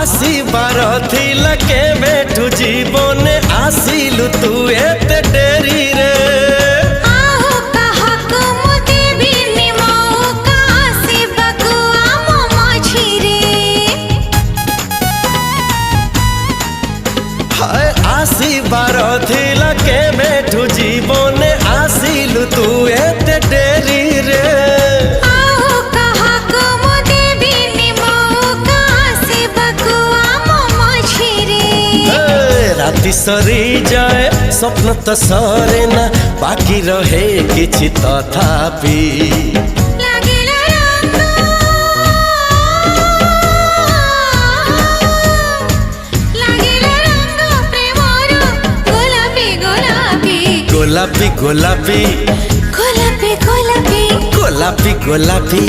आसीबार थिला के बेठू जीवने आसिलु तू एते डेरी रे आसीबार थिला के बेठू जीवने आसिलु तू एते डेरी रे राति सरी जाए स्वप्न तो सरे ना बाकी रहे किछि तथापि गोलापी गोलापी गोलापी गोलापी गोलापी गोलापी